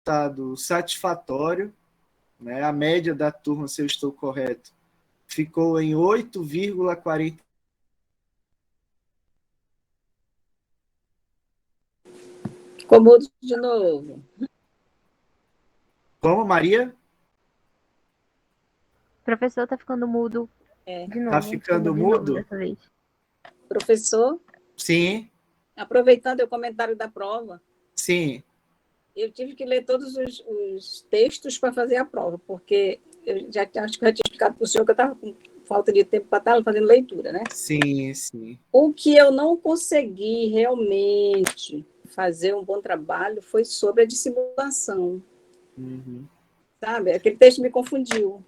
resultado satisfatório, né? A média da turma, se eu estou correto, ficou em 8,40. Ficou mudo de novo. Como, Maria? O professor está ficando mudo de novo. Está ficando mudo? Dessa vez. Professor? Sim. Aproveitando o comentário da prova. Sim. Eu tive que ler todos os textos para fazer a prova, porque eu já acho que eu já tinha explicado para o senhor que eu estava com falta de tempo para estar fazendo leitura, né? Sim, sim. O que eu não consegui realmente fazer um bom trabalho foi sobre a dissimulação. Uhum. Sabe? Aquele texto me confundiu.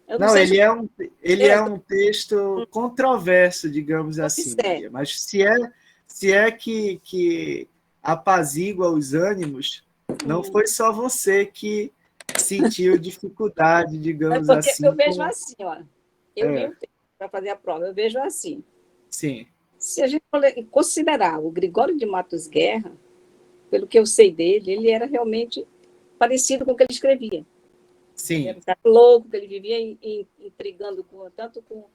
Não, ele é um texto controverso, digamos assim, Maria. Mas se é que apazigua os ânimos, não foi só você que sentiu dificuldade, digamos porque assim. eu vejo assim, ó. Eu li o texto para fazer a prova, eu vejo assim. Sim. Se a gente considerar o Gregório de Matos Guerra, pelo que eu sei dele, ele era realmente parecido com o que ele escrevia. Sim. Ele era um cara louco, que ele vivia intrigando tanto com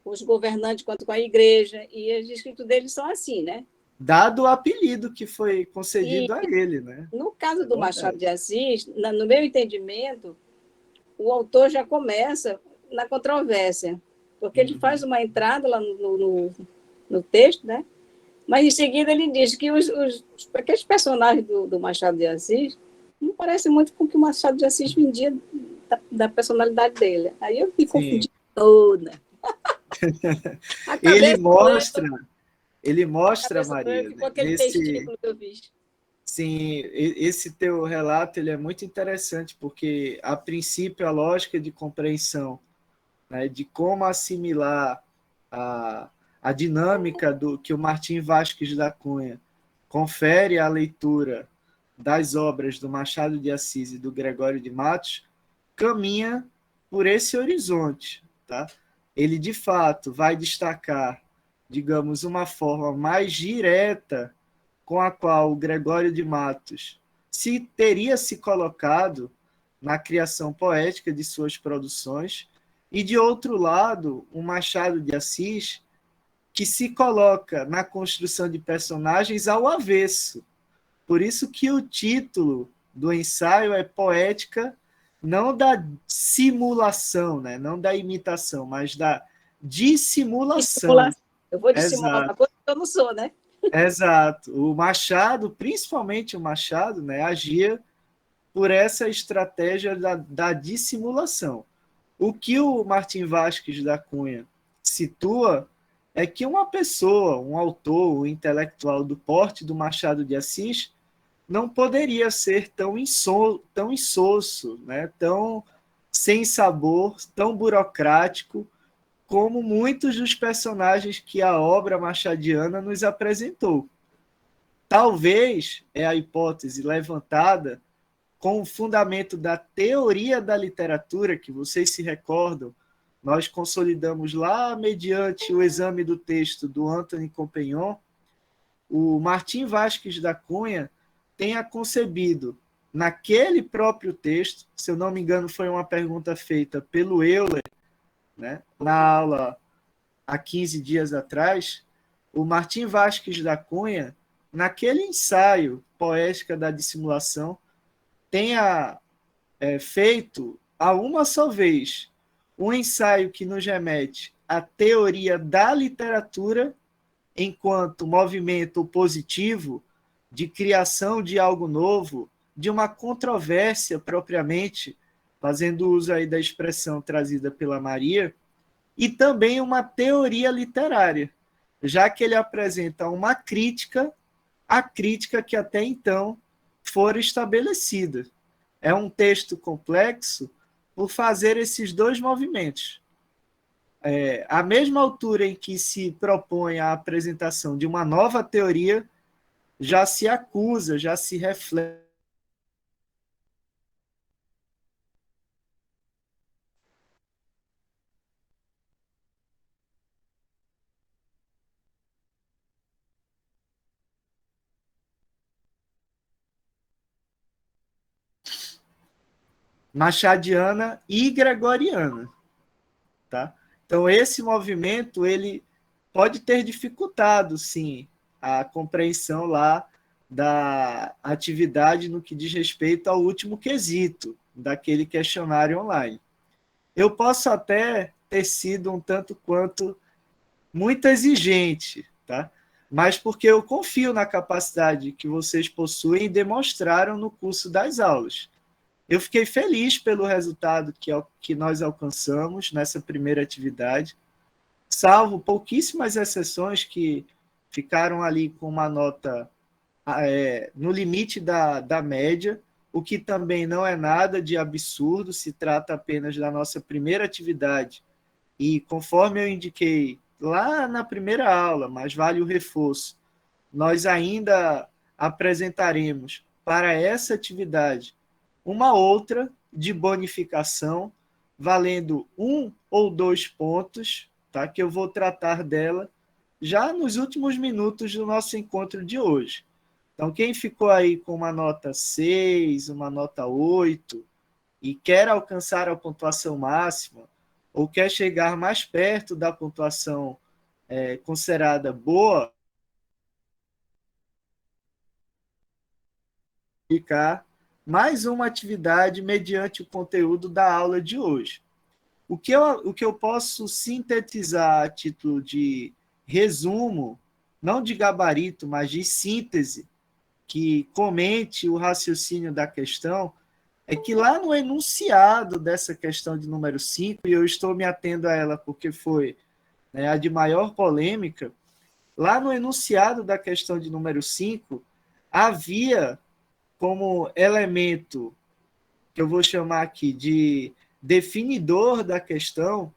os governantes quanto com a igreja, e os escritos dele são assim, né? Dado o apelido que foi concedido a ele, né? No caso do Machado de Assis, no meu entendimento, o autor já começa na controvérsia, porque ele faz uma entrada lá no texto, né? Mas em seguida ele diz que aqueles personagens do Machado de Assis não parecem muito com o que o Machado de Assis vendia da personalidade dele. Aí eu me confundi toda. Ele mostra, Maria, ficou aquele testículo que eu fiz. Sim, esse teu relato ele é muito interessante, porque, a princípio, a lógica de compreensão, né, de como assimilar a dinâmica do que o Martim Vázquez da Cunha confere à leitura das obras do Machado de Assis e do Gregório de Matos, caminha por esse horizonte. Tá? Ele, de fato, vai destacar, digamos, uma forma mais direta com a qual o Gregório de Matos teria se colocado na criação poética de suas produções, e, de outro lado, o Machado de Assis, que se coloca na construção de personagens ao avesso. Por isso que o título do ensaio é Poética, não da simulação, né? Não da imitação, mas da dissimulação. Eu vou dissimular uma coisa que eu não sou, né? Exato. O Machado, principalmente o Machado, né, agia por essa estratégia da dissimulação. O que o Martim Vázquez da Cunha situa é que uma pessoa, um autor, um intelectual do porte do Machado de Assis, não poderia ser tão insosso, né, tão sem sabor, tão burocrático, como muitos dos personagens que a obra machadiana nos apresentou. Talvez é a hipótese levantada com o fundamento da teoria da literatura, que vocês se recordam, nós consolidamos lá mediante o exame do texto do Antony Compagnon, o Martim Vázquez da Cunha tenha concebido naquele próprio texto, se eu não me engano foi uma pergunta feita pelo Euler, né, na aula há 15 dias atrás, o Martim Vázquez da Cunha, naquele ensaio Poética da Dissimulação, tenha feito a uma só vez um ensaio que nos remete à teoria da literatura enquanto movimento positivo de criação de algo novo, de uma controvérsia propriamente, fazendo uso aí da expressão trazida pela Maria, e também uma teoria literária, já que ele apresenta uma crítica à crítica que até então fora estabelecida. É um texto complexo por fazer esses dois movimentos. À mesma altura em que se propõe a apresentação de uma nova teoria, já se acusa, já se reflete machadiana e gregoriana, tá? Então, esse movimento ele pode ter dificultado, sim, a compreensão lá da atividade no que diz respeito ao último quesito daquele questionário online. Eu posso até ter sido um tanto quanto muito exigente, tá? Mas porque eu confio na capacidade que vocês possuem e demonstraram no curso das aulas. Eu fiquei feliz pelo resultado que nós alcançamos nessa primeira atividade, salvo pouquíssimas exceções que ficaram ali com uma nota no limite da média, o que também não é nada de absurdo, se trata apenas da nossa primeira atividade. E conforme eu indiquei lá na primeira aula, mas vale o reforço, nós ainda apresentaremos para essa atividade uma outra de bonificação, valendo 1 ou 2 pontos, tá? Que eu vou tratar dela já nos últimos minutos do nosso encontro de hoje. Então, quem ficou aí com uma nota 6, uma nota 8, e quer alcançar a pontuação máxima, ou quer chegar mais perto da pontuação considerada boa, ficar mais uma atividade mediante o conteúdo da aula de hoje. O que eu posso sintetizar a título de resumo, não de gabarito, mas de síntese, que comente o raciocínio da questão, é que lá no enunciado dessa questão de número 5, e eu estou me atendo a ela porque foi a de maior polêmica, lá no enunciado da questão de número 5, havia como elemento, que eu vou chamar aqui de definidor da questão,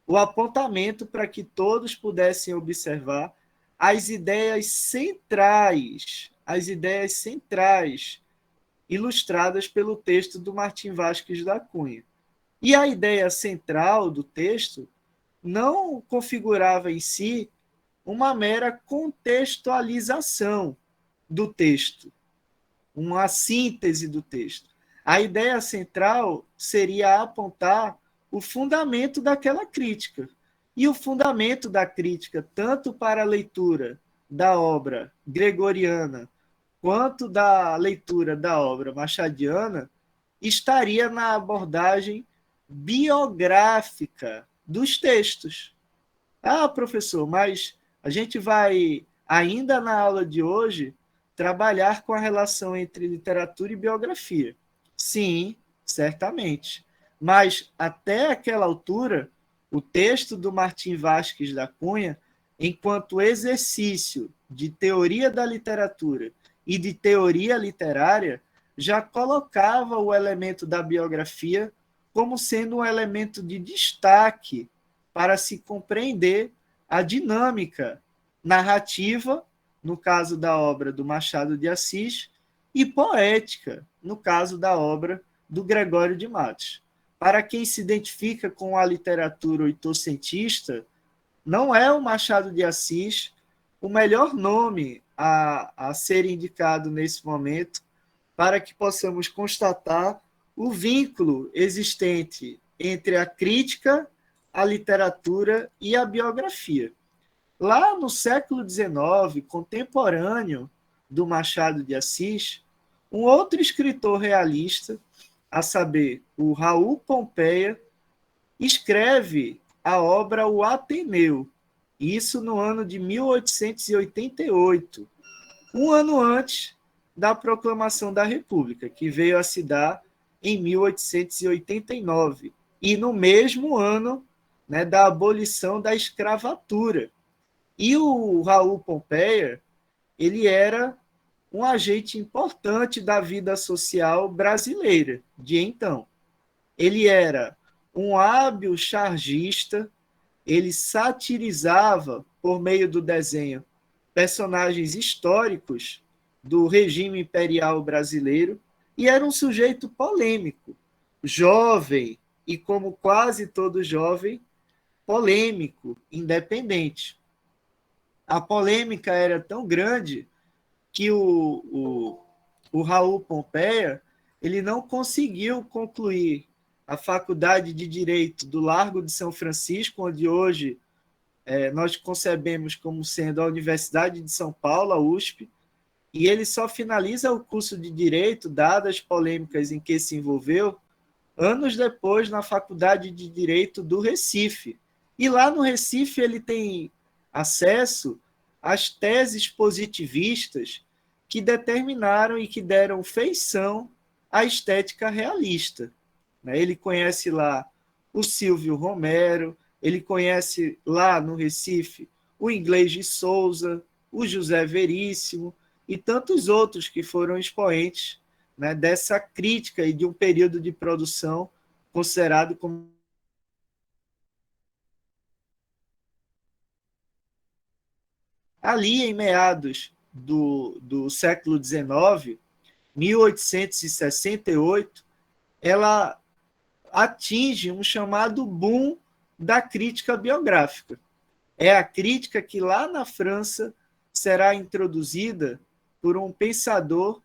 o apontamento para que todos pudessem observar as ideias centrais ilustradas pelo texto do Martim Vázquez da Cunha. E a ideia central do texto não configurava em si uma mera contextualização do texto, uma síntese do texto. A ideia central seria apontar o fundamento daquela crítica. E o fundamento da crítica, tanto para a leitura da obra gregoriana quanto da leitura da obra machadiana, estaria na abordagem biográfica dos textos. Ah, professor, mas a gente vai, ainda na aula de hoje, trabalhar com a relação entre literatura e biografia. Sim, certamente. Mas, até aquela altura, o texto do Martim Vázquez da Cunha, enquanto exercício de teoria da literatura e de teoria literária, já colocava o elemento da biografia como sendo um elemento de destaque para se compreender a dinâmica narrativa, no caso da obra do Machado de Assis, e poética, no caso da obra do Gregório de Matos. Para quem se identifica com a literatura oitocentista, não é o Machado de Assis o melhor nome a ser indicado nesse momento, para que possamos constatar o vínculo existente entre a crítica, a literatura e a biografia. Lá no século XIX, contemporâneo do Machado de Assis, um outro escritor realista, a saber, o Raul Pompeia, escreve a obra O Ateneu, isso no ano de 1888, um ano antes da proclamação da República, que veio a se dar em 1889, e no mesmo ano da abolição da escravatura. E o Raul Pompeia, ele era um agente importante da vida social brasileira de então. Ele era um hábil chargista, ele satirizava, por meio do desenho, personagens históricos do regime imperial brasileiro, e era um sujeito polêmico, jovem, e como quase todo jovem, polêmico, independente. A polêmica era tão grande que o Raul Pompeia ele não conseguiu concluir a Faculdade de Direito do Largo de São Francisco, onde hoje nós concebemos como sendo a Universidade de São Paulo, a USP, e ele só finaliza o curso de Direito, dadas as polêmicas em que se envolveu, anos depois na Faculdade de Direito do Recife. E lá no Recife ele tem acesso às teses positivistas que determinaram e que deram feição à estética realista. Ele conhece lá o Silvio Romero, ele conhece lá no Recife o Inglês de Souza, o José Veríssimo e tantos outros que foram expoentes, né, dessa crítica e de um período de produção considerado como ali em meados do século XIX, 1868, ela atinge um chamado boom da crítica biográfica. É a crítica que lá na França será introduzida por um pensador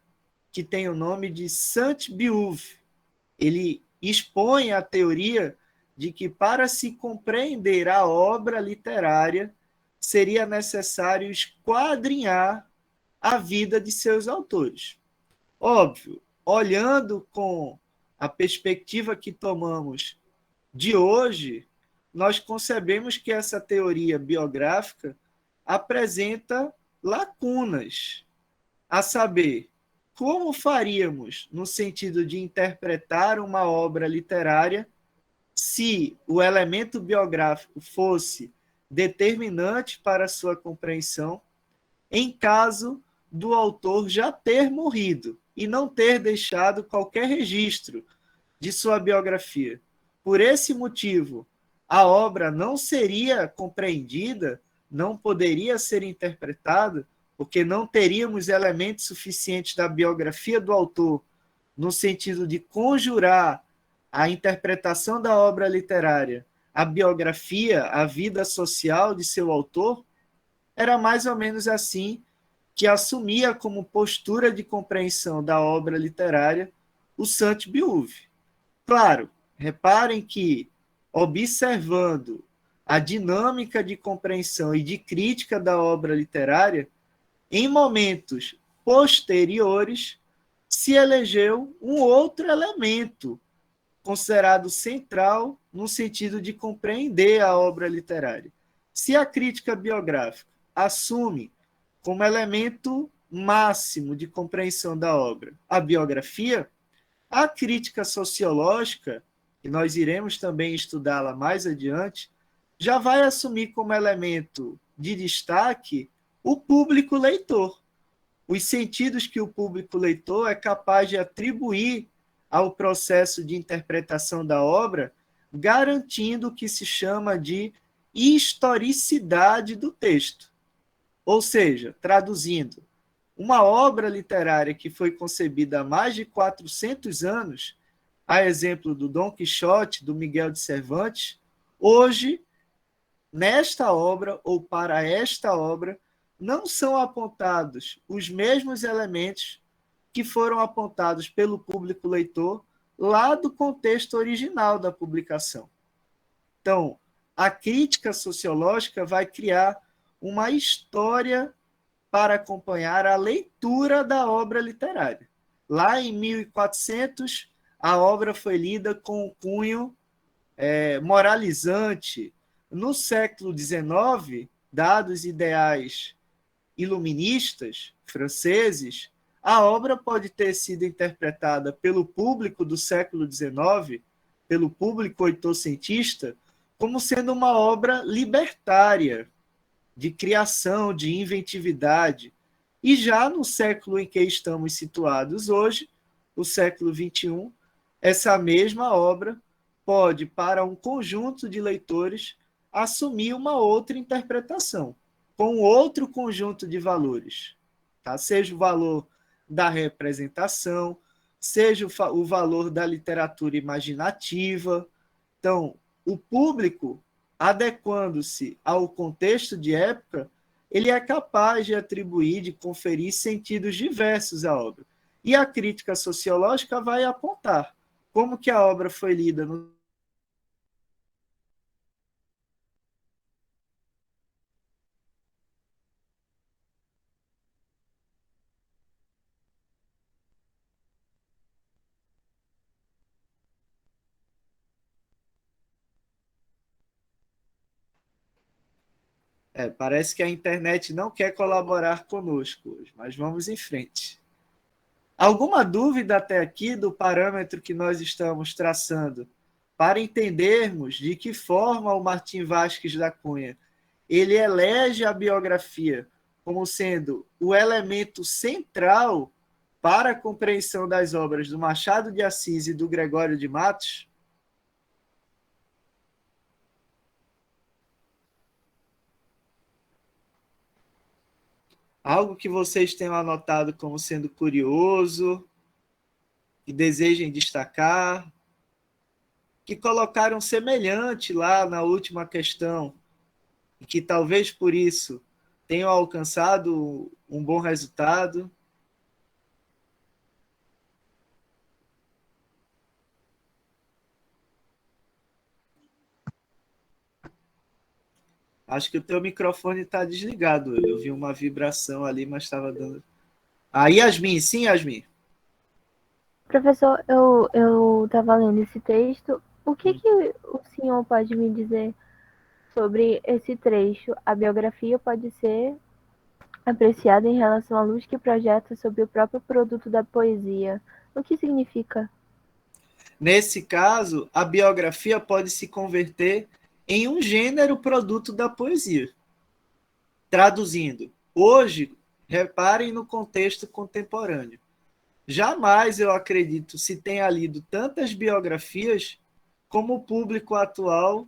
que tem o nome de Sainte-Beuve. Ele expõe a teoria de que para se compreender a obra literária seria necessário esquadrinhar a vida de seus autores. Óbvio, olhando com a perspectiva que tomamos de hoje, nós concebemos que essa teoria biográfica apresenta lacunas, a saber, como faríamos no sentido de interpretar uma obra literária se o elemento biográfico fosse determinante para sua compreensão, em caso do autor já ter morrido e não ter deixado qualquer registro de sua biografia. Por esse motivo, a obra não seria compreendida, não poderia ser interpretada, porque não teríamos elementos suficientes da biografia do autor, no sentido de conjurar a interpretação da obra literária, a biografia, a vida social de seu autor, era mais ou menos assim que assumia como postura de compreensão da obra literária o Sainte-Beuve. Claro, reparem que, observando a dinâmica de compreensão e de crítica da obra literária, em momentos posteriores se elegeu um outro elemento considerado central no sentido de compreender a obra literária. Se a crítica biográfica assume como elemento máximo de compreensão da obra a biografia, a crítica sociológica, que nós iremos também estudá-la mais adiante, já vai assumir como elemento de destaque o público leitor. Os sentidos que o público leitor é capaz de atribuir ao processo de interpretação da obra, garantindo o que se chama de historicidade do texto. Ou seja, traduzindo, uma obra literária que foi concebida há mais de 400 anos, a exemplo do Dom Quixote, do Miguel de Cervantes, hoje, nesta obra ou para esta obra, não são apontados os mesmos elementos que foram apontados pelo público leitor lá do contexto original da publicação. Então, a crítica sociológica vai criar uma história para acompanhar a leitura da obra literária. Lá em 1400, a obra foi lida com um cunho moralizante. No século XIX, dados os ideais iluministas franceses, a obra pode ter sido interpretada pelo público do século XIX, pelo público oitocentista, como sendo uma obra libertária, de criação, de inventividade. E já no século em que estamos situados hoje, o século XXI, essa mesma obra pode, para um conjunto de leitores, assumir uma outra interpretação, com outro conjunto de valores, tá? Seja o valor da representação, seja o valor da literatura imaginativa. Então, o público, adequando-se ao contexto de época, ele é capaz de atribuir, de conferir sentidos diversos à obra. E a crítica sociológica vai apontar como que a obra foi lida no parece que a internet não quer colaborar conosco hoje, mas vamos em frente. Alguma dúvida até aqui do parâmetro que nós estamos traçando para entendermos de que forma o Martim Vázquez da Cunha ele elege a biografia como sendo o elemento central para a compreensão das obras do Machado de Assis e do Gregório de Matos? Algo que vocês tenham anotado como sendo curioso, que desejem destacar, que colocaram semelhante lá na última questão, e que talvez por isso tenham alcançado um bom resultado. Acho que o teu microfone está desligado. Eu vi uma vibração ali, mas estava dando. Ah, Yasmin, sim, Yasmin. Professor, eu estava lendo esse texto. O que o senhor pode me dizer sobre esse trecho? A biografia pode ser apreciada em relação à luz que projeta sobre o próprio produto da poesia. O que significa? Nesse caso, a biografia pode se converter em um gênero produto da poesia. Traduzindo, hoje, reparem no contexto contemporâneo. Jamais, eu acredito, se tenha lido tantas biografias como o público atual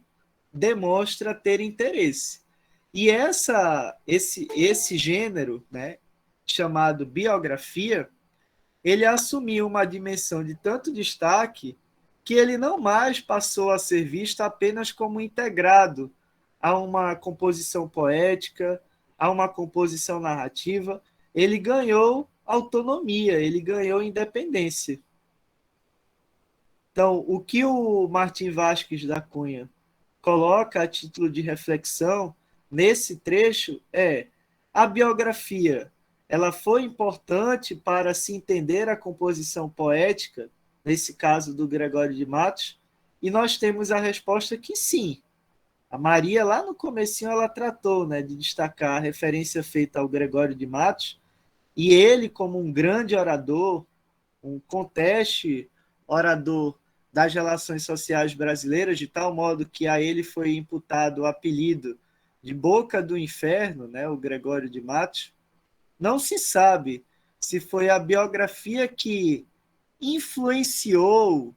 demonstra ter interesse. E esse gênero, né, chamado biografia, ele assumiu uma dimensão de tanto destaque que ele não mais passou a ser visto apenas como integrado a uma composição poética, a uma composição narrativa. Ele ganhou autonomia, ele ganhou independência. Então, o que o Martim Vázquez da Cunha coloca a título de reflexão nesse trecho é: a biografia, ela foi importante para se entender a composição poética, nesse caso do Gregório de Matos, e nós temos a resposta que sim. A Maria, lá no comecinho, ela tratou, né, de destacar a referência feita ao Gregório de Matos, e ele, como um grande orador, um conteste orador das relações sociais brasileiras, de tal modo que a ele foi imputado o apelido de Boca do Inferno, né, o Gregório de Matos. Não se sabe se foi a biografia que influenciou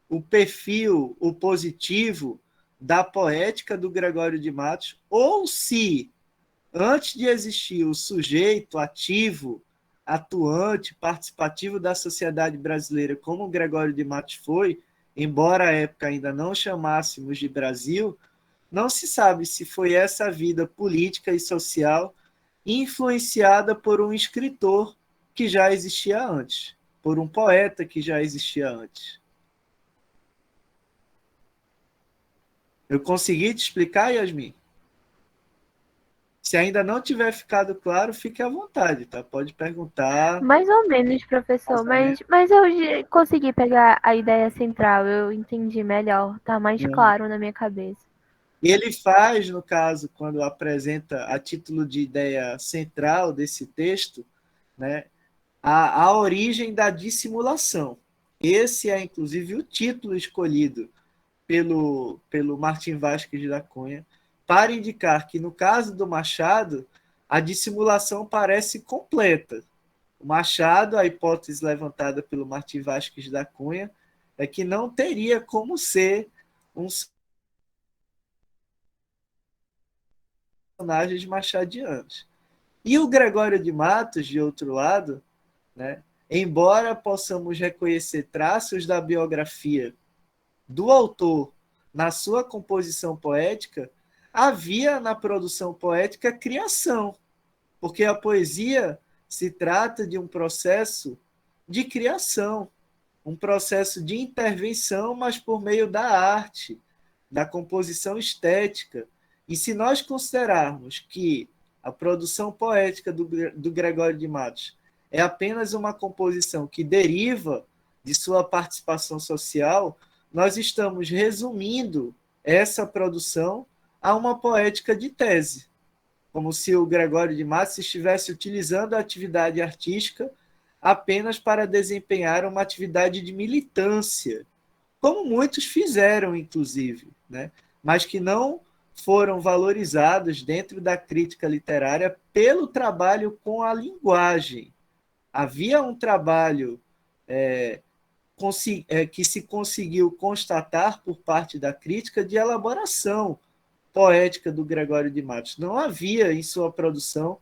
o perfil, o positivo da poética do Gregório de Matos, ou se, antes de existir o sujeito ativo, atuante, participativo da sociedade brasileira, como o Gregório de Matos foi, embora à época ainda não chamássemos de Brasil, não se sabe se foi essa vida política e social influenciada por um escritor que já existia antes, por um poeta que já existia antes. Eu consegui te explicar, Yasmin? Se ainda não tiver ficado claro, fique à vontade, tá? Pode perguntar. Mais ou menos, professor, mas eu consegui pegar a ideia central, eu entendi melhor, tá mais claro na minha cabeça. Ele faz, no caso, quando apresenta a título de ideia central desse texto, né, a origem da dissimulação. Esse é, inclusive, o título escolhido pelo Martim Vázquez da Cunha, para indicar que, no caso do Machado, a dissimulação parece completa. O Machado, a hipótese levantada pelo Martim Vázquez da Cunha, é que não teria como ser um personagem machadiano. E o Gregório de Matos, de outro lado, né, embora possamos reconhecer traços da biografia do autor na sua composição poética, havia na produção poética criação, porque a poesia se trata de um processo de criação, um processo de intervenção, mas por meio da arte, da composição estética. E se nós considerarmos que a produção poética do Gregório de Matos é apenas uma composição que deriva de sua participação social, nós estamos resumindo essa produção a uma poética de tese, como se o Gregório de Matos estivesse utilizando a atividade artística apenas para desempenhar uma atividade de militância, como muitos fizeram, inclusive, né? Mas que não foram valorizados dentro da crítica literária pelo trabalho com a linguagem. Havia um trabalho que se conseguiu constatar por parte da crítica de elaboração poética do Gregório de Matos. Não havia em sua produção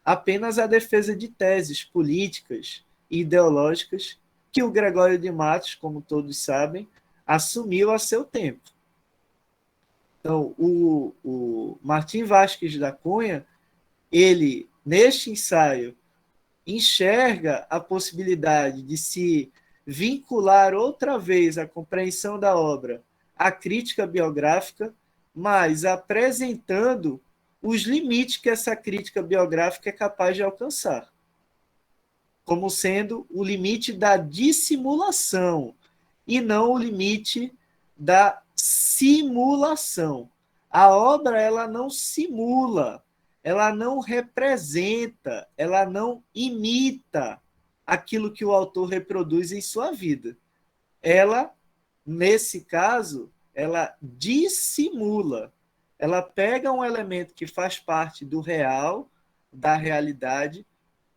apenas a defesa de teses políticas e ideológicas que o Gregório de Matos, como todos sabem, assumiu a seu tempo. Então, o Martim Vázquez da Cunha, ele, neste ensaio, enxerga a possibilidade de se vincular outra vez a compreensão da obra à crítica biográfica, mas apresentando os limites que essa crítica biográfica é capaz de alcançar, como sendo o limite da dissimulação e não o limite da simulação. A obra, ela não simula, ela não representa, ela não imita aquilo que o autor reproduz em sua vida. Ela, nesse caso, ela dissimula. Ela pega um elemento que faz parte do real, da realidade,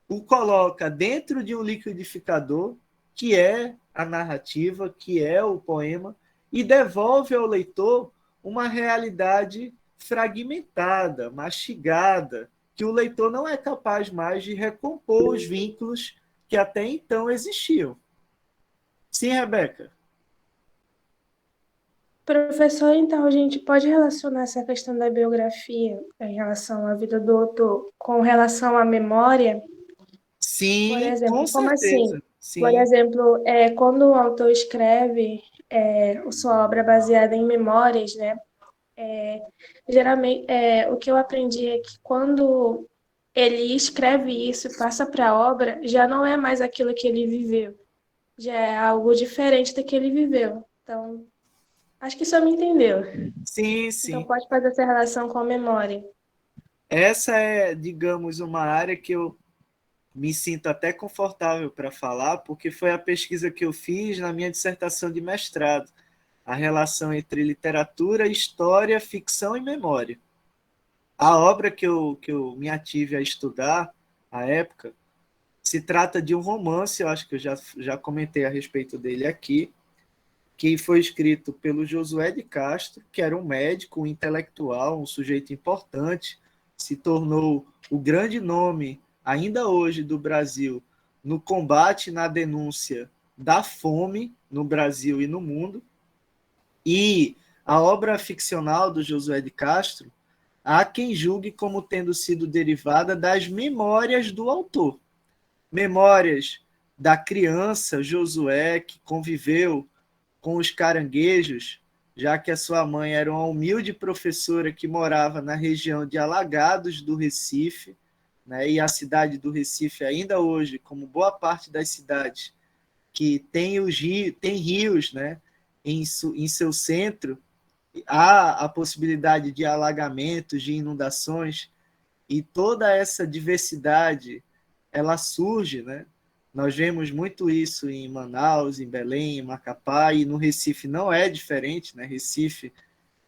o coloca dentro de um liquidificador, que é a narrativa, que é o poema, e devolve ao leitor uma realidade fragmentada, mastigada, que o leitor não é capaz mais de recompor os vínculos que até então existiam. Sim, Rebeca? Professor, então a gente pode relacionar essa questão da biografia em relação à vida do autor com relação à memória? Sim, Por exemplo, com como assim? certeza. Sim. Por exemplo, quando o autor escreve sua obra baseada em memórias, né? Geralmente, o que eu aprendi é que quando ele escreve isso e passa para a obra, já não é mais aquilo que ele viveu, já é algo diferente do que ele viveu. Então, acho que o senhor me entendeu. Sim, Então, sim. pode fazer essa relação com a memória. Essa é, digamos, uma área que eu me sinto até confortável para falar, porque foi a pesquisa que eu fiz na minha dissertação de mestrado, a relação entre literatura, história, ficção e memória. A obra que eu me ative a estudar, à época, se trata de um romance, eu acho que eu já comentei a respeito dele aqui, que foi escrito pelo Josué de Castro, que era um médico, um intelectual, um sujeito importante, se tornou o grande nome, ainda hoje, do Brasil, no combate, na denúncia da fome no Brasil e no mundo. E a obra ficcional do Josué de Castro, há quem julgue como tendo sido derivada das memórias do autor. Memórias da criança Josué, que conviveu com os caranguejos, já que a sua mãe era uma humilde professora que morava na região de Alagados do Recife, né? E a cidade do Recife, ainda hoje, como boa parte das cidades que tem rios, né? em seu centro, há a possibilidade de alagamentos, de inundações, e toda essa diversidade ela surge, né? Nós vemos muito isso em Manaus, em Belém, em Macapá, e no Recife não é diferente, né? Recife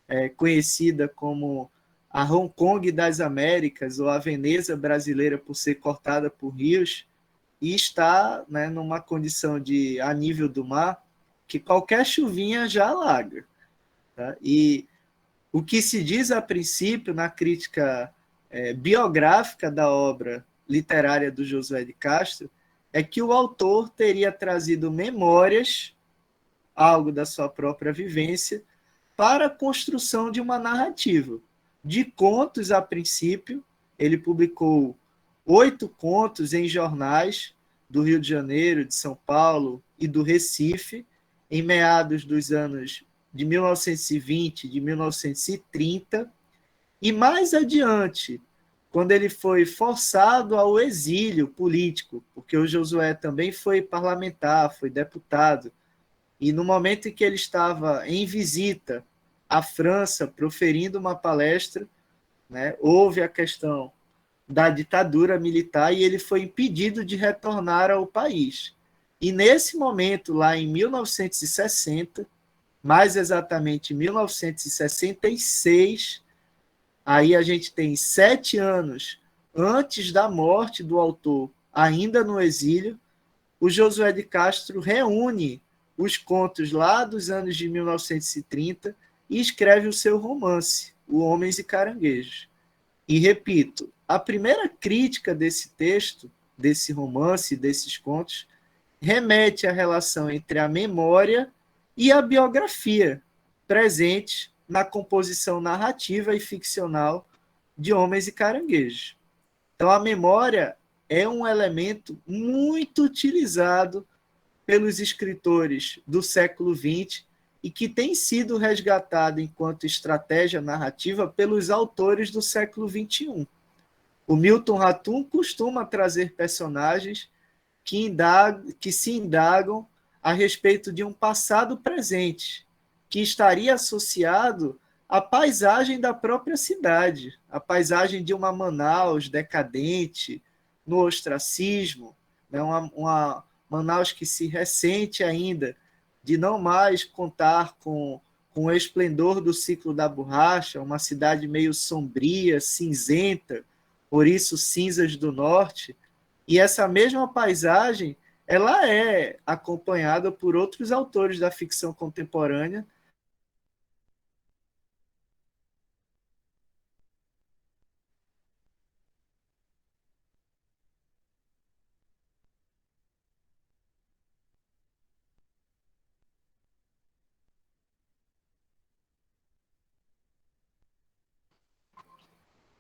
é conhecida como a Hong Kong das Américas, ou a Veneza brasileira, por ser cortada por rios, e está, né, numa condição a nível do mar, que qualquer chuvinha já alaga. Tá? E o que se diz a princípio na crítica biográfica da obra literária do Josué de Castro é que o autor teria trazido memórias, algo da sua própria vivência, para a construção de uma narrativa. De contos, a princípio, ele publicou 8 contos em jornais do Rio de Janeiro, de São Paulo e do Recife, em meados dos anos de 1920, de 1930, e mais adiante, quando ele foi forçado ao exílio político, porque o Josué também foi parlamentar, foi deputado, e no momento em que ele estava em visita à França, proferindo uma palestra, né, houve a questão da ditadura militar e ele foi impedido de retornar ao país. E nesse momento, lá em 1960, mais exatamente em 1966, aí a gente tem 7 anos antes da morte do autor, ainda no exílio, o Josué de Castro reúne os contos lá dos anos de 1930 e escreve o seu romance, O Homens e Caranguejos. E repito, a primeira crítica desse texto, desse romance, desses contos, remete à relação entre a memória e a biografia presentes na composição narrativa e ficcional de Homens e Caranguejos. Então, a memória é um elemento muito utilizado pelos escritores do século XX e que tem sido resgatado enquanto estratégia narrativa pelos autores do século XXI. O Milton Ratum costuma trazer personagens que se indagam a respeito de um passado presente, que estaria associado à paisagem da própria cidade, a paisagem de uma Manaus decadente, no ostracismo, né? Uma Manaus que se ressente ainda de não mais contar com o esplendor do ciclo da borracha, uma cidade meio sombria, cinzenta, por isso Cinzas do Norte, e essa mesma paisagem ela é acompanhada por outros autores da ficção contemporânea.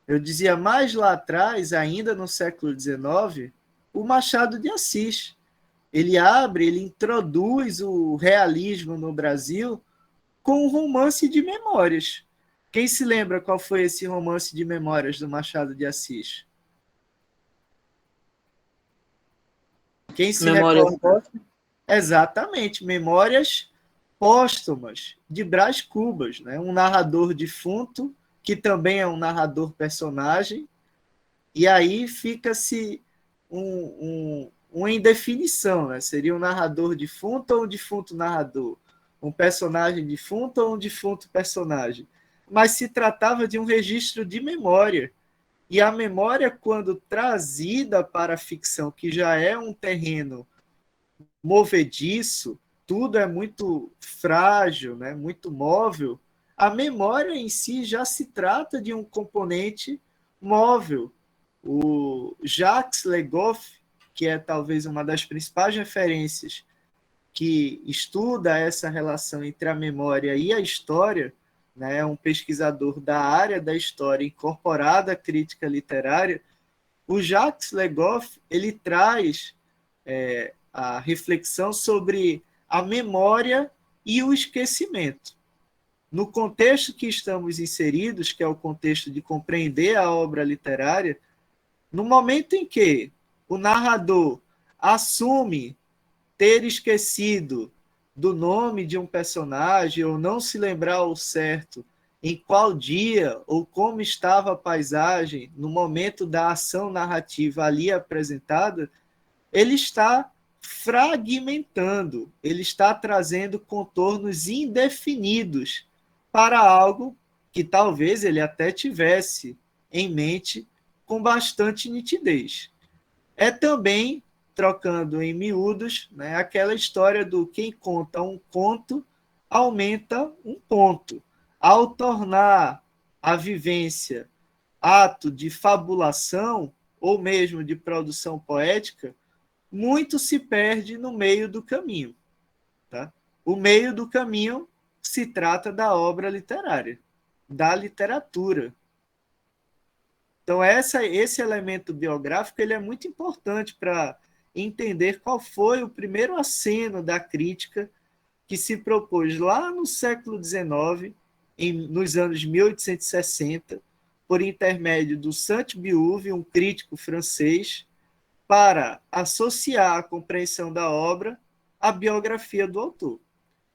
Eu dizia mais lá atrás, ainda no século XIX, o Machado de Assis. Ele introduz o realismo no Brasil com um romance de memórias. Quem se lembra qual foi esse romance de memórias do Machado de Assis? Quem se Memórias recorda? Exatamente, Memórias Póstumas, de Brás Cubas, né? Um narrador defunto, que também é um narrador personagem, e aí fica-se uma indefinição, né? Seria um narrador defunto ou um defunto narrador? Um personagem defunto ou um defunto personagem? Mas se tratava de um registro de memória. E a memória, quando trazida para a ficção, que já é um terreno movediço, tudo é muito frágil, né? Muito móvel, a memória em si já se trata de um componente móvel. O Jacques Le Goff, que é talvez uma das principais referências que estuda essa relação entre a memória e a história, né, é um pesquisador da área da história incorporada à crítica literária. O Jacques Le Goff ele traz a reflexão sobre a memória e o esquecimento. No contexto que estamos inseridos, que é o contexto de compreender a obra literária, no momento em que o narrador assume ter esquecido do nome de um personagem ou não se lembrar ao certo em qual dia ou como estava a paisagem no momento da ação narrativa ali apresentada, ele está fragmentando, ele está trazendo contornos indefinidos para algo que talvez ele até tivesse em mente com bastante nitidez. É também, trocando em miúdos, né, aquela história do quem conta um conto aumenta um ponto. Ao tornar a vivência ato de fabulação ou mesmo de produção poética, muito se perde no meio do caminho. Tá? O meio do caminho se trata da obra literária, da literatura. Então, esse elemento biográfico ele é muito importante para entender qual foi o primeiro aceno da crítica que se propôs lá no século XIX, nos anos 1860, por intermédio do Sainte-Beuve, um crítico francês, para associar a compreensão da obra à biografia do autor.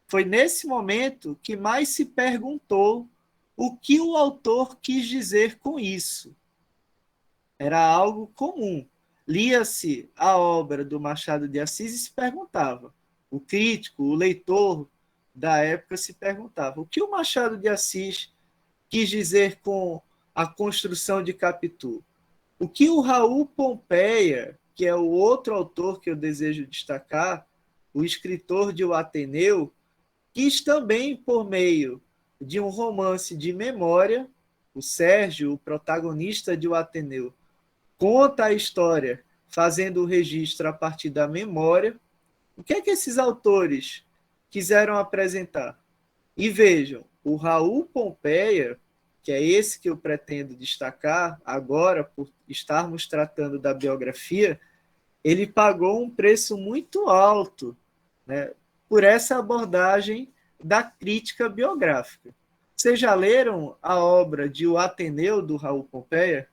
Foi nesse momento que mais se perguntou o que o autor quis dizer com isso. Era algo comum. Lia-se a obra do Machado de Assis e se perguntava. O crítico, o leitor da época se perguntava o que o Machado de Assis quis dizer com a construção de Capitu. O que o Raul Pompeia, que é o outro autor que eu desejo destacar, o escritor de O Ateneu, quis também, por meio de um romance de memória, o Sérgio, o protagonista de O Ateneu, conta a história fazendo o registro a partir da memória. O que é que esses autores quiseram apresentar? E vejam, o Raul Pompeia, que é esse que eu pretendo destacar agora, por estarmos tratando da biografia, ele pagou um preço muito alto, né, por essa abordagem da crítica biográfica. Vocês já leram a obra de O Ateneu, do Raul Pompeia?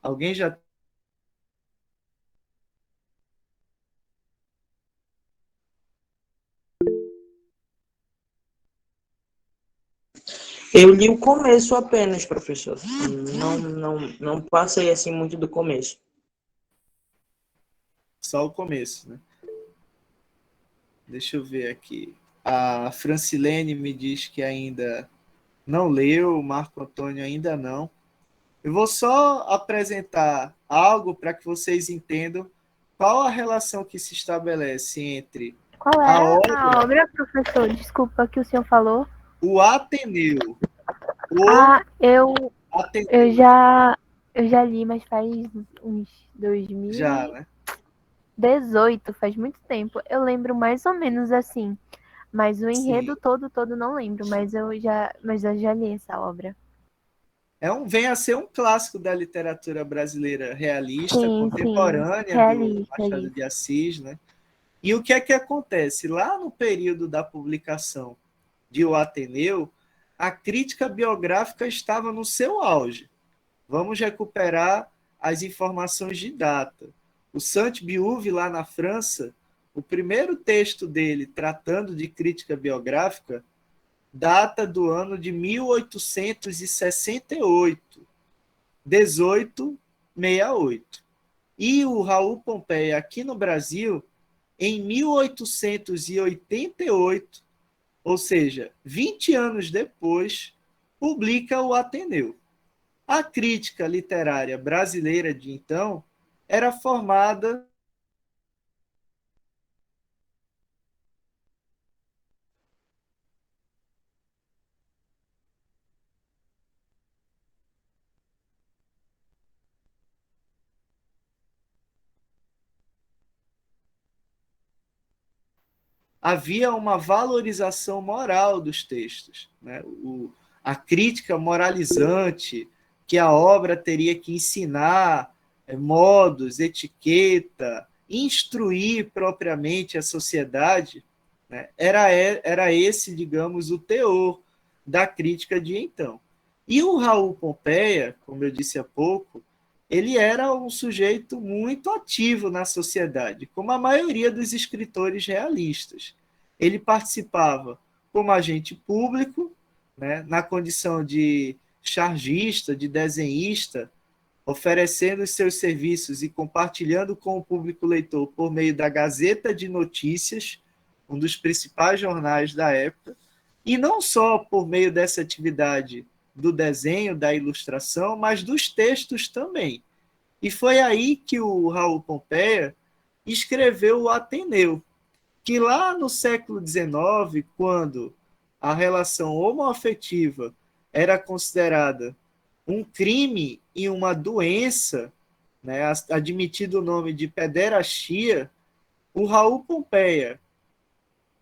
Alguém já? Eu li o começo apenas, professor. Não passei assim muito do começo. Só o começo, né? Deixa eu ver aqui. A Francilene me diz que ainda não leu, o Marco Antônio ainda não. Eu vou só apresentar algo para que vocês entendam qual a relação que se estabelece entre Qual a era a obra, obra, professor? Desculpa, que o senhor falou. o Ateneu. O Ah, eu Ateneu, já li, mas faz uns 2018, já, né? faz muito tempo. Eu lembro mais ou menos assim, mas o enredo Sim. todo não lembro, mas eu já li essa obra. Vem a ser um clássico da literatura brasileira realista, Sim, contemporânea do realista Machado isso. de Assis, né? E o que é que acontece? Lá no período da publicação de O Ateneu, a crítica biográfica estava no seu auge. Vamos recuperar as informações de data. O Sainte-Beuve, lá na França, o primeiro texto dele tratando de crítica biográfica data do ano de 1868, 1868. E o Raul Pompeia, aqui no Brasil, em 1888, ou seja, 20 anos depois, publica o Ateneu. A crítica literária brasileira de então era formada havia uma valorização moral dos textos, né? A crítica moralizante que a obra teria que ensinar modos, etiqueta, instruir propriamente a sociedade, né? Era esse, digamos, o teor da crítica de então. E o Raul Pompeia, como eu disse há pouco, ele era um sujeito muito ativo na sociedade, como a maioria dos escritores realistas. Ele participava como agente público, né, na condição de chargista, de desenhista, oferecendo os seus serviços e compartilhando com o público leitor por meio da Gazeta de Notícias, um dos principais jornais da época, e não só por meio dessa atividade do desenho, da ilustração, mas dos textos também. E foi aí que o Raul Pompeia escreveu o Ateneu, que lá no século XIX, quando a relação homoafetiva era considerada um crime e uma doença, né, admitido o nome de pederastia, o Raul Pompeia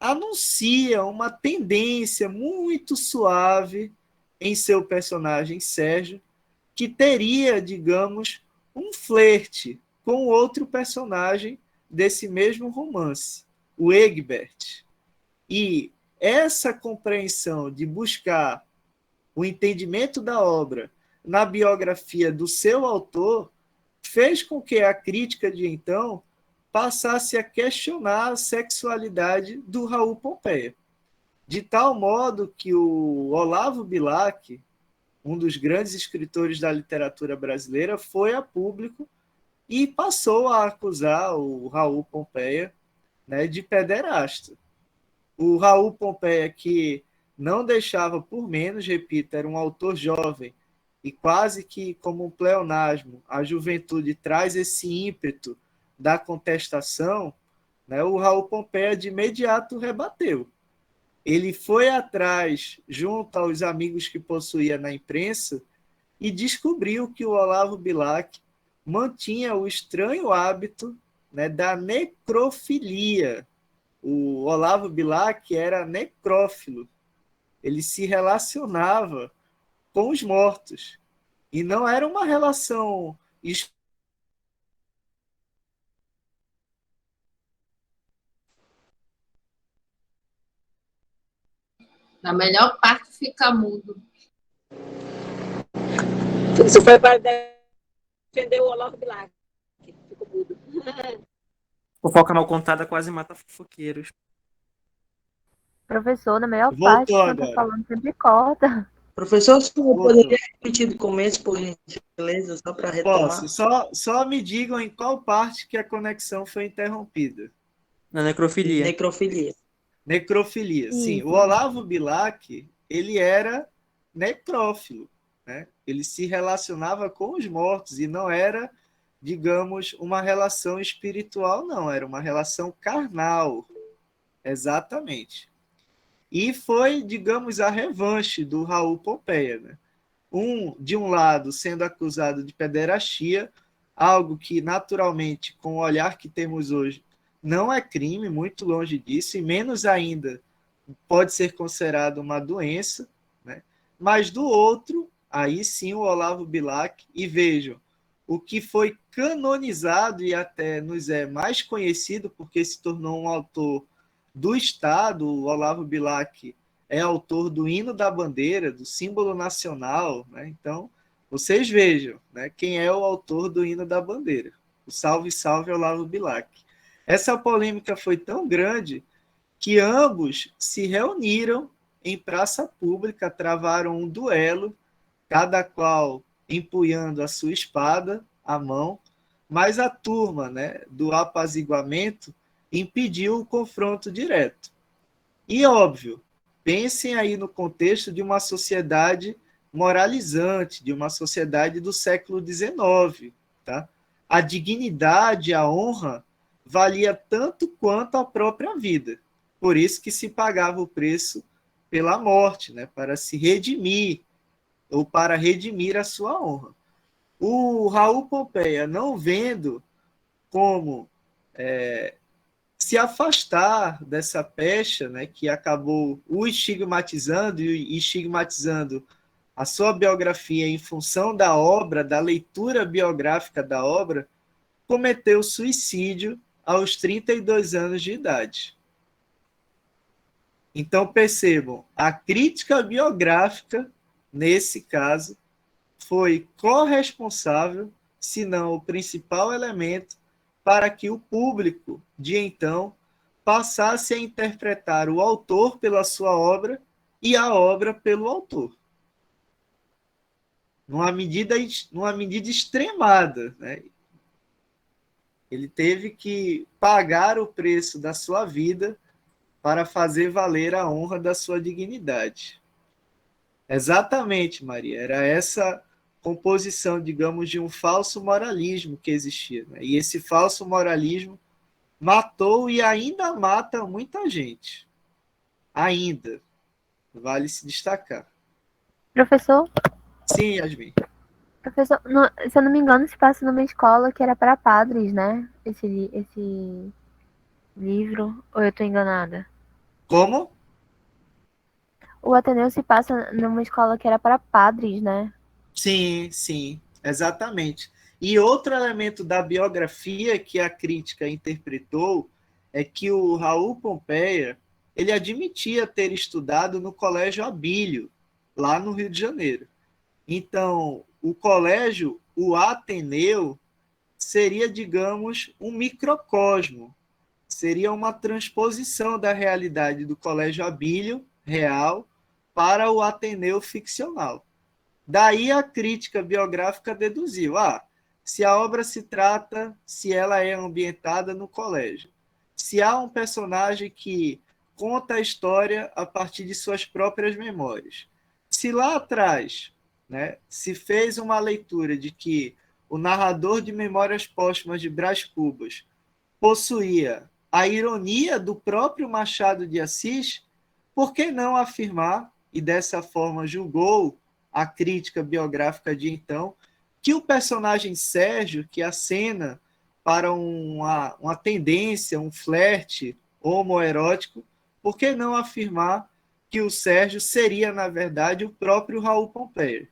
anuncia uma tendência muito suave em seu personagem Sérgio, que teria, digamos, um flerte com outro personagem desse mesmo romance, o Egbert. E essa compreensão de buscar o entendimento da obra na biografia do seu autor fez com que a crítica de então passasse a questionar a sexualidade do Raul Pompeia. De tal modo que o Olavo Bilac, um dos grandes escritores da literatura brasileira, foi a público e passou a acusar o Raul Pompeia, né, de pederasta. O Raul Pompeia, que não deixava por menos, repito, era um autor jovem, e quase que como um pleonasmo, a juventude traz esse ímpeto da contestação, né, o Raul Pompeia de imediato rebateu. Ele foi atrás, junto aos amigos que possuía na imprensa, e descobriu que o Olavo Bilac mantinha o estranho hábito, né, da necrofilia. O Olavo Bilac era necrófilo. Ele se relacionava com os mortos. E não era uma relação Na melhor parte fica mudo. Isso foi para defender o Olavo Bilac. Ficou mudo. Fofoca mal contada quase mata fofoqueiros. Professor, na maior Voltou parte, quando tá agora. falando, sempre corta. Professor, se eu Voltou. poderia repetir do começo, por gentileza, só para retomar? Posso. Só me digam em qual parte que a conexão foi interrompida. Na necrofilia. Necrofilia. Necrofilia. Sim, Isso. o Olavo Bilac, ele era necrófilo, né? Ele se relacionava com os mortos e não era, digamos, uma relação espiritual, não. Era uma relação carnal. Exatamente. E foi, digamos, a revanche do Raul Pompeia, né? De um lado, sendo acusado de pederastia, algo que, naturalmente, com o olhar que temos hoje, não é crime, muito longe disso, e menos ainda pode ser considerado uma doença, né? Mas do outro, aí sim o Olavo Bilac, e vejam, o que foi canonizado e até nos é mais conhecido porque se tornou um autor do Estado, o Olavo Bilac é autor do hino da bandeira, do símbolo nacional, né? Então, vocês vejam, né, quem é o autor do hino da bandeira, o Salve, Salve Olavo Bilac. Essa polêmica foi tão grande que ambos se reuniram em praça pública, travaram um duelo, cada qual empunhando a sua espada à mão, mas a turma, né, do apaziguamento impediu o confronto direto. E, óbvio, pensem aí no contexto de uma sociedade moralizante, de uma sociedade do século XIX. Tá? A dignidade, a honra, valia tanto quanto a própria vida. Por isso que se pagava o preço pela morte, né? Para se redimir, ou para redimir a sua honra. O Raul Pompeia, não vendo como se afastar dessa pecha, né, que acabou o estigmatizando e estigmatizando a sua biografia em função da obra, da leitura biográfica da obra, cometeu suicídio aos 32 anos de idade. Então, percebam, a crítica biográfica, nesse caso, foi corresponsável, se não o principal elemento, para que o público de então passasse a interpretar o autor pela sua obra e a obra pelo autor. Numa medida extremada, né? Ele teve que pagar o preço da sua vida para fazer valer a honra da sua dignidade. Exatamente, Maria. Era essa composição, digamos, de um falso moralismo que existia. Né? E esse falso moralismo matou e ainda mata muita gente. Ainda. Vale se destacar. Professor, Sim, Yasmin. professor, se eu não me engano, se passa numa escola que era para padres, né? Esse livro, ou eu tô enganada? Como? O Ateneu se passa numa escola que era para padres, né? Sim, sim, exatamente. E outro elemento da biografia que a crítica interpretou é que o Raul Pompeia, ele admitia ter estudado no Colégio Abílio, lá no Rio de Janeiro. Então, o colégio, o Ateneu, seria, digamos, um microcosmo, seria uma transposição da realidade do Colégio Abílio, real, para o Ateneu ficcional. Daí a crítica biográfica deduziu, se a obra se trata, se ela é ambientada no colégio, se há um personagem que conta a história a partir de suas próprias memórias, se lá atrás, né, se fez uma leitura de que o narrador de Memórias Póstumas de Brás Cubas possuía a ironia do próprio Machado de Assis, por que não afirmar, e dessa forma julgou a crítica biográfica de então, que o personagem Sérgio, que acena para uma tendência, um flerte homoerótico, por que não afirmar que o Sérgio seria, na verdade, o próprio Raul Pompeia?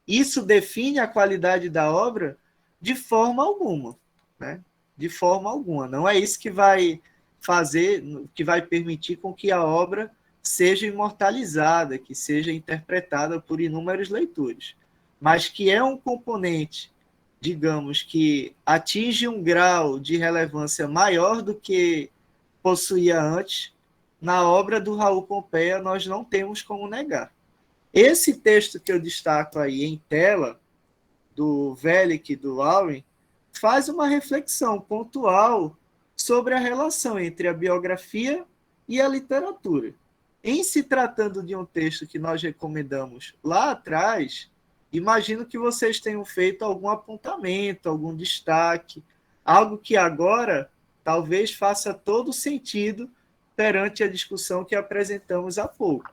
Isso define a qualidade da obra de forma alguma, né? De forma alguma. Não é isso que vai fazer, que vai permitir com que a obra seja imortalizada, que seja interpretada por inúmeros leitores, mas que é um componente, digamos, que atinge um grau de relevância maior do que possuía antes, na obra do Raul Pompeia nós não temos como negar. Esse texto que eu destaco aí em tela, do Velic e do Alwin, faz uma reflexão pontual sobre a relação entre a biografia e a literatura. Em se tratando de um texto que nós recomendamos lá atrás, imagino que vocês tenham feito algum apontamento, algum destaque, algo que agora talvez faça todo sentido perante a discussão que apresentamos há pouco.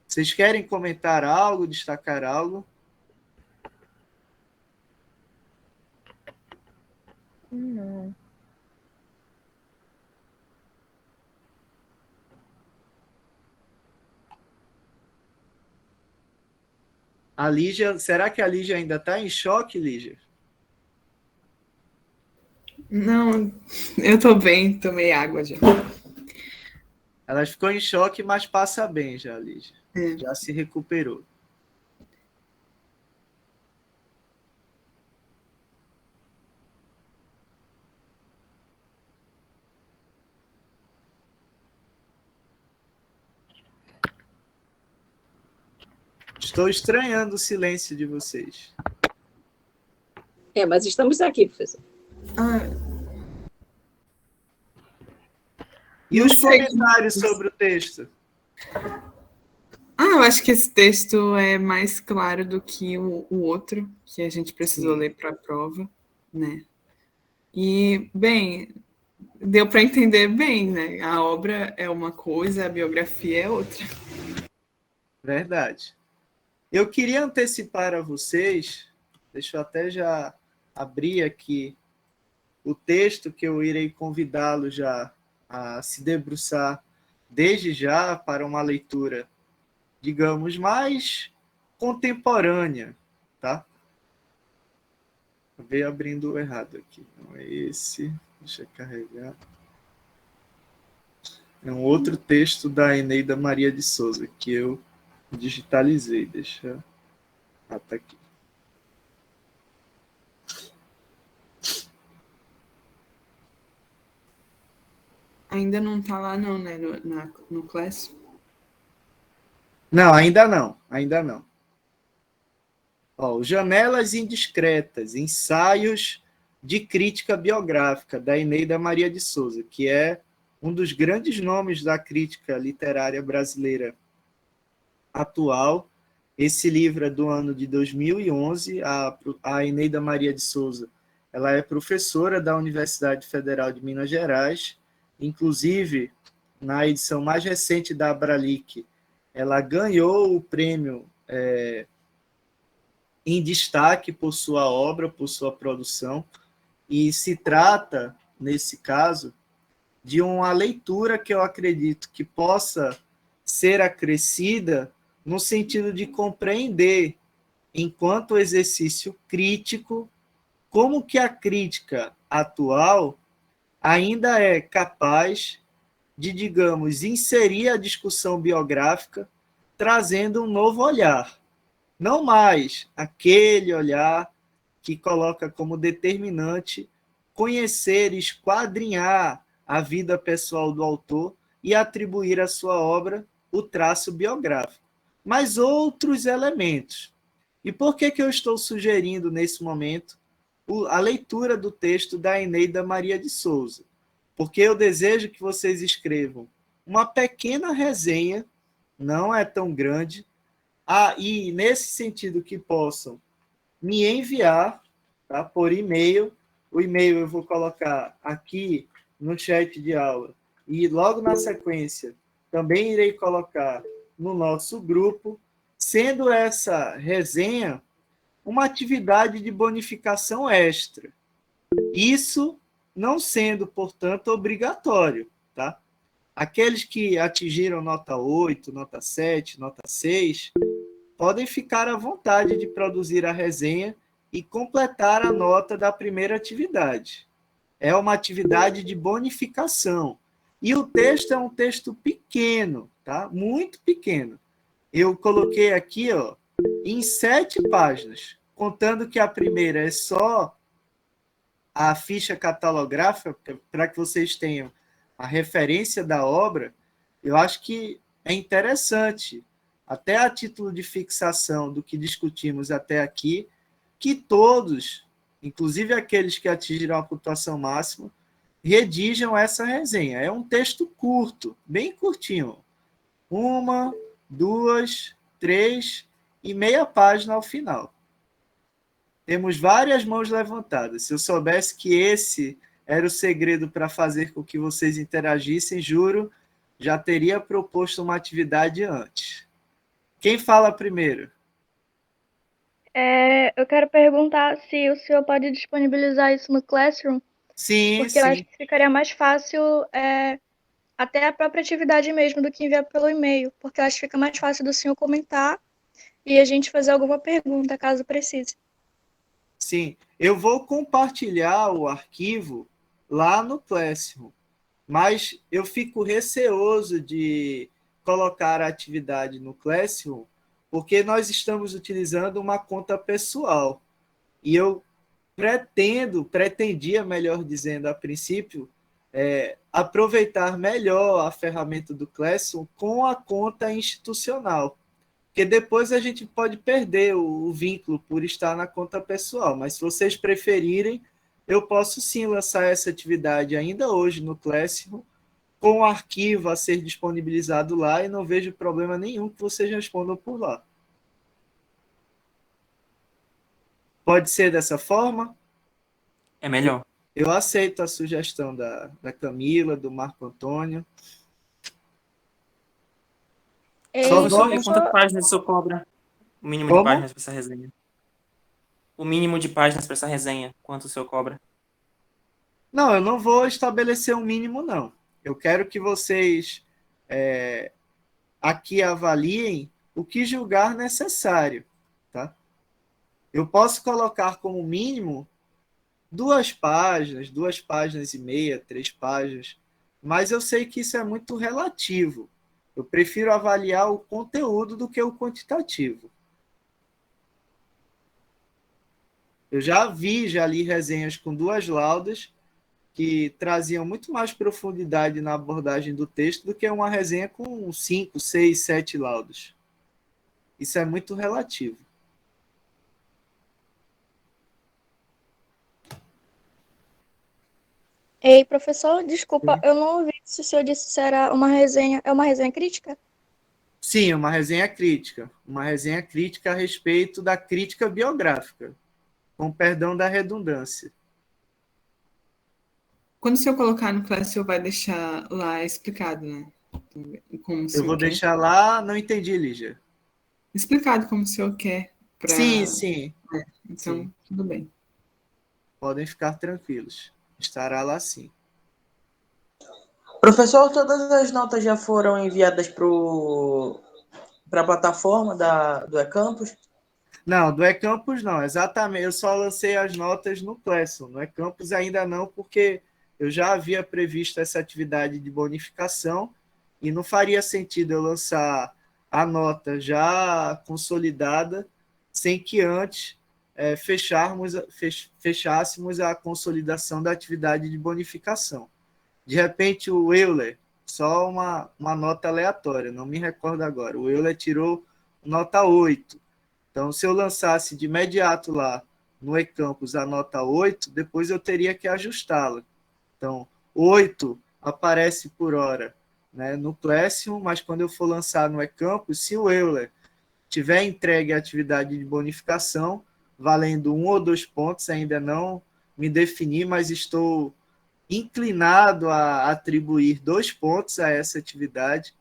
Vocês querem comentar algo, destacar algo? Não. A Lígia, será que a Lígia ainda está em choque, Lígia? Não, eu tô bem, tomei água já. Ela ficou em choque, mas passa bem já, Lígia. É. Já se recuperou. Estou estranhando o silêncio de vocês. Mas estamos aqui, professor. E os comentários sobre o texto? Eu acho que esse texto é mais claro do que o outro, que a gente precisou ler para a prova, né? E, bem, deu para entender bem, né? A obra é uma coisa, a biografia é outra. Verdade. Eu queria antecipar a vocês, deixa eu até já abrir aqui o texto que eu irei convidá-lo já a se debruçar desde já para uma leitura, digamos, mais contemporânea, tá? Acabei abrindo errado aqui. Não é esse. Deixa eu carregar. É um outro texto da Eneida Maria de Souza, que eu digitalizei. Deixa... tá aqui. Ainda não está lá, não, né? No Class? Não, ainda não. Ainda não. Janelas Indiscretas, Ensaios de Crítica Biográfica, da Eneida Maria de Souza, que é um dos grandes nomes da crítica literária brasileira atual. Esse livro é do ano de 2011. A Eneida Maria de Souza, ela é professora da Universidade Federal de Minas Gerais. Inclusive, na edição mais recente da Abralic, ela ganhou o prêmio em destaque por sua obra, por sua produção, e se trata, nesse caso, de uma leitura que eu acredito que possa ser acrescida no sentido de compreender enquanto exercício crítico, como que a crítica atual ainda é capaz de, digamos, inserir a discussão biográfica, trazendo um novo olhar. Não mais aquele olhar que coloca como determinante conhecer, esquadrinhar a vida pessoal do autor e atribuir à sua obra o traço biográfico, mas outros elementos. E por que eu estou sugerindo, nesse momento, a leitura do texto da Eneida Maria de Souza? Porque eu desejo que vocês escrevam uma pequena resenha, não é tão grande, e nesse sentido que possam me enviar, tá, por e-mail. O e-mail eu vou colocar aqui no chat de aula e logo na sequência também irei colocar no nosso grupo, sendo essa resenha uma atividade de bonificação extra. Isso não sendo, portanto, obrigatório, tá? Aqueles que atingiram nota 8, nota 7, nota 6, podem ficar à vontade de produzir a resenha e completar a nota da primeira atividade. É uma atividade de bonificação. E o texto é um texto pequeno, tá? Muito pequeno. Eu coloquei aqui, ó, em 7 páginas, contando que a primeira é só a ficha catalográfica, para que vocês tenham a referência da obra. Eu acho que é interessante, até a título de fixação do que discutimos até aqui, que todos, inclusive aqueles que atingiram a pontuação máxima, redigam essa resenha. É um texto curto, bem curtinho. 1, 2, 3 e meia página ao final. Temos várias mãos levantadas. Se eu soubesse que esse era o segredo para fazer com que vocês interagissem, juro, já teria proposto uma atividade antes. Quem fala primeiro? Eu quero perguntar se o senhor pode disponibilizar isso no Classroom, Sim, porque eu acho sim. que ficaria mais fácil até a própria atividade mesmo do que enviar pelo e-mail, porque eu acho que fica mais fácil do senhor comentar e a gente fazer alguma pergunta, caso precise. Sim, eu vou compartilhar o arquivo lá no Classroom, mas eu fico receoso de colocar a atividade no Classroom, porque nós estamos utilizando uma conta pessoal. E eu pretendia, melhor dizendo, a princípio, aproveitar melhor a ferramenta do Classroom com a conta institucional. Porque depois a gente pode perder o vínculo por estar na conta pessoal. Mas se vocês preferirem, eu posso sim lançar essa atividade ainda hoje no Classroom, com o arquivo a ser disponibilizado lá, e não vejo problema nenhum que vocês respondam por lá. Pode ser dessa forma? É melhor. Eu aceito a sugestão da Camila, do Marco Antônio. Só Professor, vamos... quantas páginas o senhor cobra? O mínimo de páginas para essa resenha. O mínimo de páginas para essa resenha, quanto o senhor cobra? Não, eu não vou estabelecer um mínimo, não. Eu quero que vocês aqui avaliem o que julgar necessário, tá? Eu posso colocar como mínimo 2 páginas e meia, 3 páginas, mas eu sei que isso é muito relativo. Eu prefiro avaliar o conteúdo do que o quantitativo. Eu já li resenhas com 2 laudas que traziam muito mais profundidade na abordagem do texto do que uma resenha com 5, 6, 7 laudas. Isso é muito relativo. Ei, professor, desculpa, eu não ouvi se o senhor disse se era uma resenha. É uma resenha crítica? Sim, uma resenha crítica. Uma resenha crítica a respeito da crítica biográfica, com perdão da redundância. Quando o senhor colocar no Class, o senhor vai deixar lá explicado, né? Como o senhor Eu vou quer. deixar lá, não entendi, Lígia. Explicado como o senhor quer. Sim, sim. Então, sim. Tudo bem. Podem ficar tranquilos. Estará lá sim. Professor, todas as notas já foram enviadas para a plataforma do eCampus? Não, do eCampus não, exatamente. Eu só lancei as notas no Classroom. No eCampus ainda não, porque eu já havia previsto essa atividade de bonificação e não faria sentido eu lançar a nota já consolidada sem que antes fechássemos a consolidação da atividade de bonificação. De repente, o Euler, só uma nota aleatória, não me recordo agora, o Euler tirou nota 8. Então, se eu lançasse de imediato lá no eCampus a nota 8, depois eu teria que ajustá-la. Então, 8 aparece por hora, né, no Classroom, mas quando eu for lançar no eCampus, se o Euler tiver entregue a atividade de bonificação, valendo 1 ou 2 pontos, ainda não me defini, mas estou inclinado a atribuir 2 pontos a essa atividade,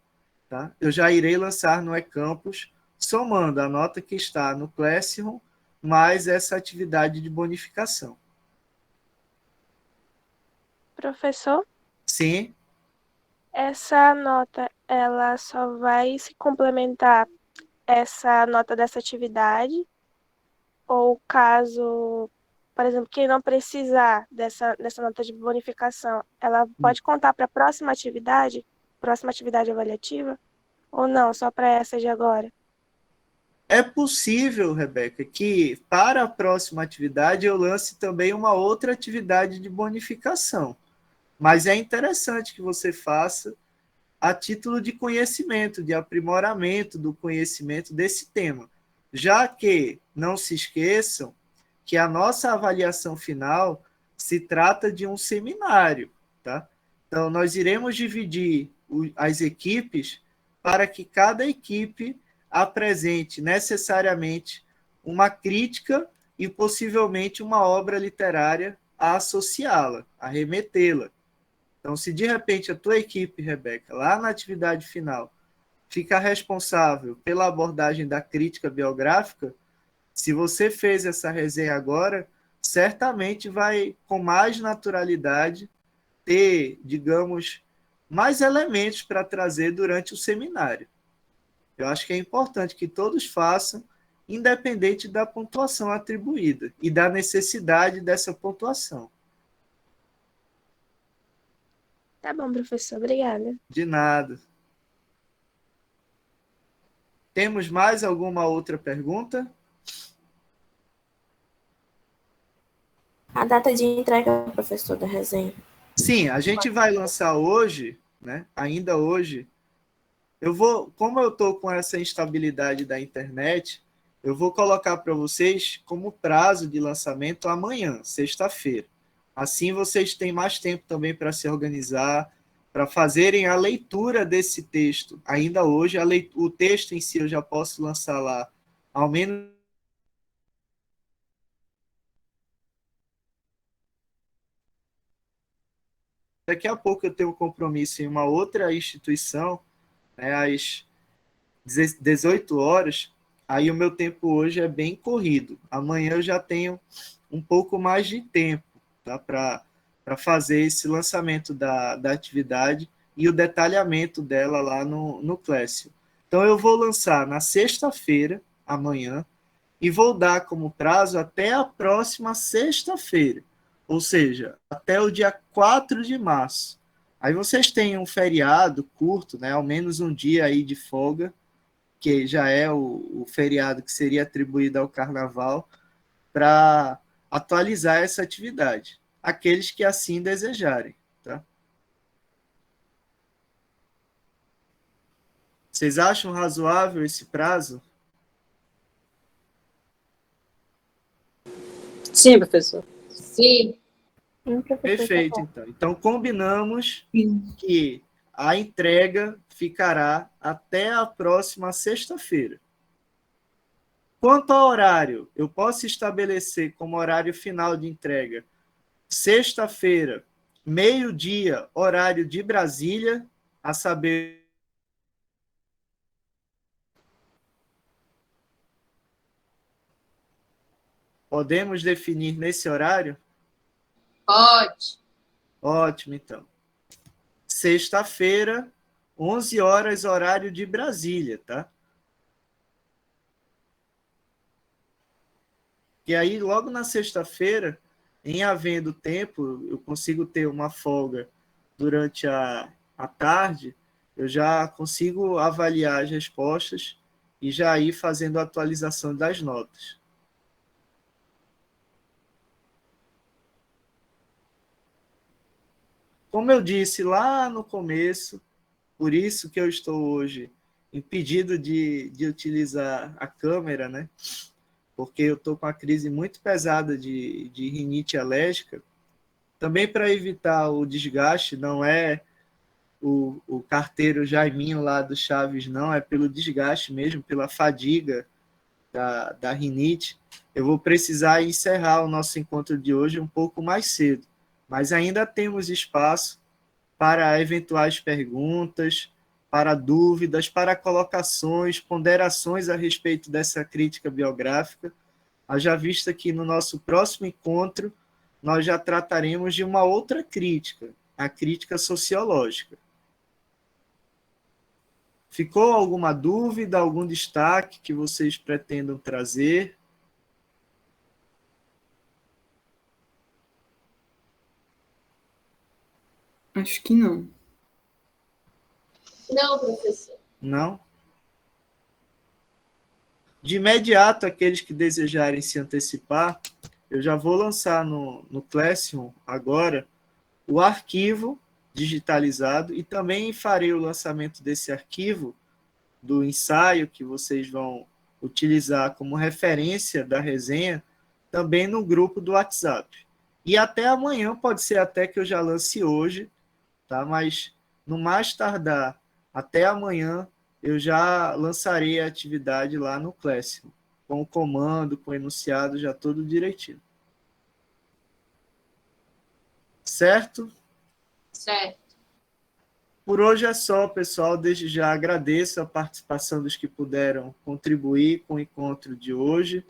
tá? Eu já irei lançar no eCampus, somando a nota que está no Classroom, mais essa atividade de bonificação. Professor, Sim, essa nota, ela só vai se complementar essa nota dessa atividade? Ou caso, por exemplo, quem não precisar dessa nota de bonificação, ela pode contar para a próxima atividade avaliativa? Ou não, só para essa de agora? é possível, Rebeca, que para a próxima atividade eu lance também uma outra atividade de bonificação. Mas é interessante que você faça a título de conhecimento, de aprimoramento do conhecimento desse tema. Já que, não se esqueçam, que a nossa avaliação final se trata de um seminário, tá? Então, nós iremos dividir as equipes para que cada equipe apresente necessariamente uma crítica e possivelmente uma obra literária a associá-la, a remetê-la. Então, se de repente a tua equipe, Rebeca, lá na atividade final, fica responsável pela abordagem da crítica biográfica, se você fez essa resenha agora, certamente vai, com mais naturalidade, ter, digamos, mais elementos para trazer durante o seminário. Eu acho que é importante que todos façam, independente da pontuação atribuída e da necessidade dessa pontuação. Tá bom, professor, obrigada. De nada. Temos mais alguma outra pergunta? A data de entrega, professor, da resenha. Sim, a gente vai lançar hoje, né? Ainda hoje. Como eu estou com essa instabilidade da internet, eu vou colocar para vocês como prazo de lançamento amanhã, sexta-feira. Assim vocês têm mais tempo também para se organizar, para fazerem a leitura desse texto. Ainda hoje, o texto em si eu já posso lançar lá, ao menos. Daqui a pouco eu tenho um compromisso em uma outra instituição, né, às 18 horas, aí o meu tempo hoje é bem corrido. Amanhã eu já tenho um pouco mais de tempo, tá, para fazer esse lançamento da atividade e o detalhamento dela lá no Classroom. Então, eu vou lançar na sexta-feira, amanhã, e vou dar como prazo até a próxima sexta-feira, ou seja, até o dia 4 de março. Aí vocês têm um feriado curto, né, ao menos um dia aí de folga, que já é o feriado que seria atribuído ao carnaval, para atualizar essa atividade, aqueles que assim desejarem. Tá? Vocês acham razoável esse prazo? Sim, professor. Sim. Perfeito, então. Então, combinamos que a entrega ficará até a próxima sexta-feira. Quanto ao horário, eu posso estabelecer como horário final de entrega sexta-feira, meio-dia, horário de Brasília, a saber. Podemos definir nesse horário? Pode. Ótimo, então. Sexta-feira, 11 horas, horário de Brasília, tá? porque aí logo na sexta-feira, em havendo tempo, eu consigo ter uma folga durante a tarde, eu já consigo avaliar as respostas e já ir fazendo a atualização das notas. Como eu disse lá no começo, por isso que eu estou hoje impedido de utilizar a câmera, né? Porque eu estou com uma crise muito pesada de rinite alérgica. Também para evitar o desgaste, não é o carteiro Jaiminho lá do Chaves, não, é pelo desgaste mesmo, pela fadiga da rinite. Eu vou precisar encerrar o nosso encontro de hoje um pouco mais cedo, mas ainda temos espaço para eventuais perguntas, para dúvidas, para colocações, ponderações a respeito dessa crítica biográfica. Haja vista que no nosso próximo encontro nós já trataremos de uma outra crítica, a crítica sociológica. Ficou alguma dúvida, algum destaque que vocês pretendam trazer? Acho que não. Não, professor. Não? De imediato, aqueles que desejarem se antecipar, eu já vou lançar no Classroom agora o arquivo digitalizado e também farei o lançamento desse arquivo do ensaio que vocês vão utilizar como referência da resenha também no grupo do WhatsApp. E até amanhã, pode ser até que eu já lance hoje, tá? Mas no mais tardar, até amanhã, eu já lançarei a atividade lá no Classroom, com o comando, com o enunciado, já todo direitinho. Certo? Certo. Por hoje é só, pessoal. Desde já agradeço a participação dos que puderam contribuir com o encontro de hoje.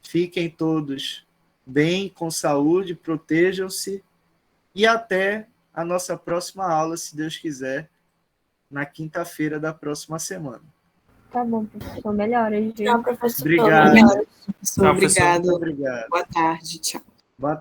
Fiquem todos bem, com saúde, protejam-se e até a nossa próxima aula, se Deus quiser, na quinta-feira da próxima semana. Tá bom, professor. Melhoras, viu? Tchau, professor. Obrigado. Melhoras. Professor, obrigado. Muito obrigado. Boa tarde. Tchau. Boa